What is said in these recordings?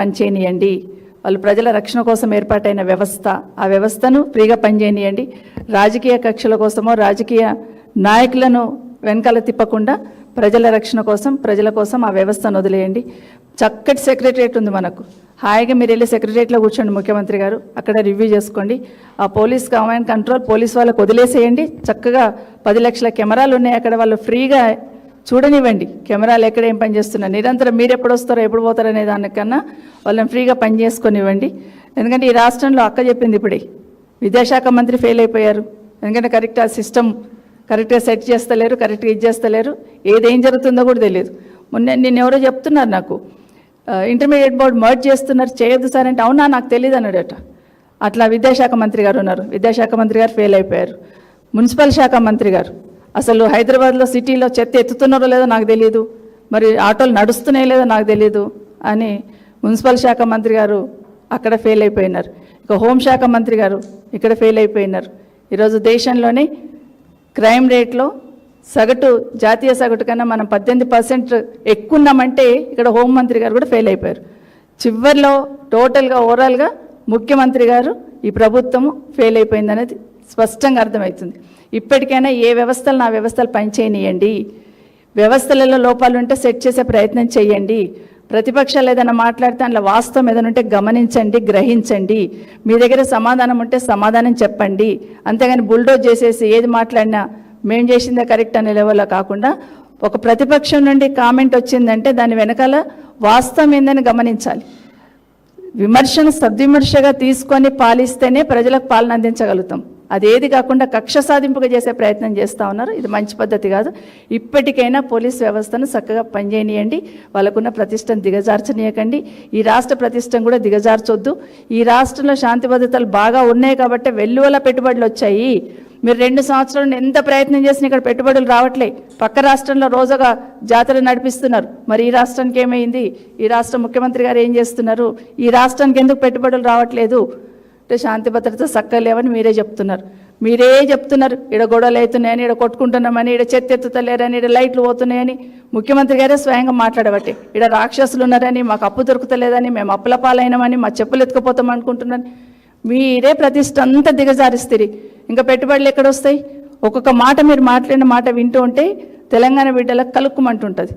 పనిచేయనియండి. వాళ్ళు ప్రజల రక్షణ కోసం ఏర్పాటైన వ్యవస్థ, ఆ వ్యవస్థను ఫ్రీగా పనిచేయనియండి. రాజకీయ కక్షల కోసమో రాజకీయ నాయకులను వెనకాల తిప్పకుండా ప్రజల రక్షణ కోసం, ప్రజల కోసం ఆ వ్యవస్థను వదిలేయండి. చక్కటి సెక్రటరియట్ ఉంది మనకు. హాయిగా మీరు వెళ్ళి సెక్రటరియట్లో కూర్చోండి ముఖ్యమంత్రి గారు, అక్కడ రివ్యూ చేసుకోండి. ఆ పోలీస్ కమాండ్ కంట్రోల్ పోలీస్ వాళ్ళకు వదిలేసేయండి. చక్కగా 10 లక్షల కెమెరాలు ఉన్నాయి అక్కడ, వాళ్ళు ఫ్రీగా చూడనివ్వండి కెమెరాలు ఎక్కడ ఏం పని చేస్తున్నారు. నిరంతరం మీరు ఎప్పుడు వస్తారో ఎప్పుడు పోతారో అనే దానికన్నా వాళ్ళని ఫ్రీగా పని చేసుకొనివ్వండి. ఎందుకంటే ఈ రాష్ట్రంలో అక్క చెప్పింది ఇప్పుడే, విద్యాశాఖ మంత్రి ఫెయిల్ అయిపోయారు. ఎందుకంటే కరెక్ట్ ఆ సిస్టమ్ కరెక్ట్గా సెట్ చేస్తలేరు, కరెక్ట్గా చేస్తలేరు. ఏదేం జరుగుతుందో కూడా తెలియదు. నేను ఎవరో చెప్తున్నారు నాకు, ఇంటర్మీడియట్ బోర్డు మర్జ్ చేస్తున్నారు, చేయొద్దు సార్ అంటే, అవునా నాకు తెలియదు అన్నాడట. అట్లా విద్యాశాఖ మంత్రి గారు ఉన్నారు, విద్యాశాఖ మంత్రి గారు ఫెయిల్ అయిపోయారు. మున్సిపల్ శాఖ మంత్రి గారు అసలు హైదరాబాద్లో సిటీలో చెత్త ఎత్తుతున్నారో లేదో నాకు తెలియదు, మరి ఆటోలు నడుస్తున్నాయో లేదో నాకు తెలియదు అని మున్సిపల్ శాఖ మంత్రి గారు అక్కడ ఫెయిల్ అయిపోయినారు. ఇక హోంశాఖ మంత్రి గారు ఇక్కడ ఫెయిల్ అయిపోయినారు. ఈరోజు దేశంలోనే క్రైమ్ రేట్లో సగటు, జాతీయ సగటు కన్నా మనం 18% ఎక్కువ ఉన్నామంటే ఇక్కడ హోంమంత్రి గారు కూడా ఫెయిల్ అయిపోయారు. చివరిలో టోటల్గా ఓవరాల్గా ముఖ్యమంత్రి గారు, ఈ ప్రభుత్వము ఫెయిల్ అయిపోయింది అనేది స్పష్టంగా అర్థమవుతుంది. ఇప్పటికైనా ఏ వ్యవస్థలు ఆ వ్యవస్థలు పనిచేయనియండి. వ్యవస్థలలో లోపాలు ఉంటే సెట్ చేసే ప్రయత్నం చేయండి. ప్రతిపక్షాలు ఏదైనా మాట్లాడితే అందులో వాస్తవం ఏదైనా ఉంటే గమనించండి, గ్రహించండి. మీ దగ్గర సమాధానం ఉంటే సమాధానం చెప్పండి. అంతేగాని బుల్డోజ్ చేసేసి ఏది మాట్లాడినా మేం చేసిందే కరెక్ట్ అనే లెవెల్లో కాకుండా, ఒక ప్రతిపక్షం నుండి కామెంట్ వచ్చిందంటే దాని వెనకాల వాస్తవం ఏందని గమనించాలి. విమర్శను సద్విమర్శగా తీసుకొని పాలిస్తేనే ప్రజలకు పాలన అందించగలుగుతాం. అదేది కాకుండా కక్ష సాధింపుగా చేసే ప్రయత్నం చేస్తూ ఉన్నారు. ఇది మంచి పద్ధతి కాదు. ఇప్పటికైనా పోలీస్ వ్యవస్థను చక్కగా పనిచేయనియండి. వాళ్ళకున్న ప్రతిష్టను దిగజార్చనీయకండి. ఈ రాష్ట్ర ప్రతిష్టను కూడా దిగజార్చొద్దు. ఈ రాష్ట్రంలో శాంతి భద్రతలు బాగా ఉన్నాయి కాబట్టి వెల్లువల పెట్టుబడులు వచ్చాయి. మీరు 2 సంవత్సరాలు ఎంత ప్రయత్నం చేసినా ఇక్కడ పెట్టుబడులు రావట్లే. పక్క రాష్ట్రంలో రోజుగా జాతర నడిపిస్తున్నారు. మరి ఈ రాష్ట్రానికి ఏమైంది? ఈ రాష్ట్ర ముఖ్యమంత్రి గారు ఏం చేస్తున్నారు? ఈ రాష్ట్రానికి ఎందుకు పెట్టుబడులు రావట్లేదు? అంటే శాంతి భద్రత చక్కలేవని మీరే చెప్తున్నారు. ఈడ గొడవలు అవుతున్నాయని, ఈడ కొట్టుకుంటున్నామని, ఈడ చెత్త ఎత్తుతలేరని, ఈడ లైట్లు పోతున్నాయని ముఖ్యమంత్రి గారే స్వయంగా మాట్లాడబట్టి, ఈడ రాక్షసులు ఉన్నారని, మాకు అప్పు దొరుకుతలేదని, మేము అప్పుల పాలైనామని, మా చెప్పులు ఎత్తుకుపోతాం అనుకుంటున్నాను. మీరే ప్రతిష్ట అంతా దిగజారిస్తారు. ఇంకా పెట్టుబడులు ఎక్కడొస్తాయి? ఒక్కొక్క మాట మీరు మాట్లాడిన మాట వింటూ ఉంటే తెలంగాణ బిడ్డలకు కలుక్కుమంటుంటుంది.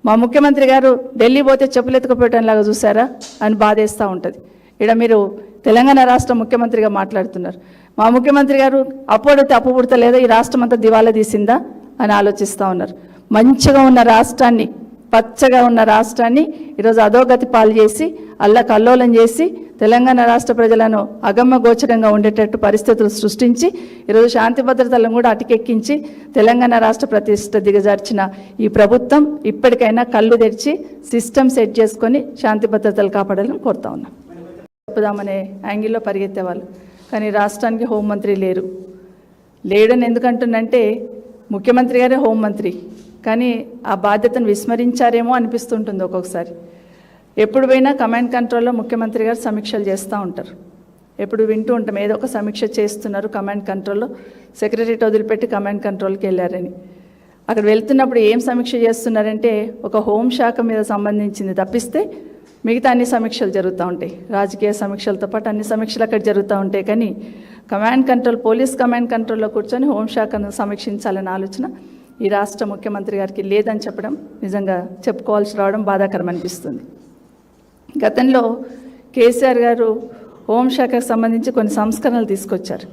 మా ముఖ్యమంత్రి గారు ఢిల్లీ పోతే చెప్పులు ఎత్తుకుపోయటంలాగా చూసారా అని బాధేస్తూ ఉంటుంది. ఇక్కడ మీరు తెలంగాణ రాష్ట్ర ముఖ్యమంత్రిగా మాట్లాడుతున్నారు. మా ముఖ్యమంత్రి గారు అప్పుడైతే అప్పు పుడతలేదా, ఈ రాష్ట్రం అంతా దివాలా తీసిందా అని ఆలోచిస్తూ ఉన్నారు. మంచిగా ఉన్న రాష్ట్రాన్ని, పచ్చగా ఉన్న రాష్ట్రాన్ని ఈరోజు అధోగతి పాలు చేసి, అల్లకల్లోలం చేసి, తెలంగాణ రాష్ట్ర ప్రజలను అగమ్య గోచరంగా ఉండేటట్టు పరిస్థితులు సృష్టించి, ఈరోజు శాంతి భద్రతలను కూడా అటుకెక్కించి తెలంగాణ రాష్ట్ర ప్రతిష్ట దిగజార్చిన ఈ ప్రభుత్వం ఇప్పటికైనా కళ్ళు తెరిచి సిస్టమ్ సెట్ చేసుకొని శాంతి భద్రతలు కాపాడాలని కోరుతా ఉన్నాం. చెప్పుదామనే యాంగిల్లో పరిగెత్తేవాళ్ళు, కానీ రాష్ట్రానికి హోంమంత్రి లేడని ఎందుకంటుందంటే ముఖ్యమంత్రి గారే హోంమంత్రి, కానీ ఆ బాధ్యతను విస్మరించారేమో అనిపిస్తుంటుంది ఒక్కొక్కసారి. ఎప్పుడు పోయినా కమాండ్ కంట్రోల్లో ముఖ్యమంత్రి గారు సమీక్షలు చేస్తూ ఉంటారు. ఎప్పుడు వింటూ ఉంటాం ఏదో ఒక సమీక్ష చేస్తున్నారు కమాండ్ కంట్రోల్లో, సెక్రటరీ వదిలిపెట్టి కమాండ్ కంట్రోల్కి వెళ్ళారని. అక్కడ వెళ్తున్నప్పుడు ఏం సమీక్ష చేస్తున్నారంటే ఒక హోంశాఖ మీద సంబంధించింది తప్పిస్తే మిగతా అన్ని సమీక్షలు జరుగుతూ ఉంటాయి. రాజకీయ సమీక్షలతో పాటు అన్ని సమీక్షలు అక్కడ జరుగుతూ ఉంటాయి. కానీ కమాండ్ కంట్రోల్, పోలీస్ కమాండ్ కంట్రోల్లో కూర్చొని హోంశాఖను సమీక్షించాలనే ఆలోచన ఈ రాష్ట్ర ముఖ్యమంత్రి గారికి లేదని చెప్పడం నిజంగా చెప్పుకోవాల్సి రావడం బాధాకరం అనిపిస్తుంది. గతంలో కేసీఆర్ గారు హోంశాఖకు సంబంధించి కొన్ని సంస్కరణలు తీసుకొచ్చారు.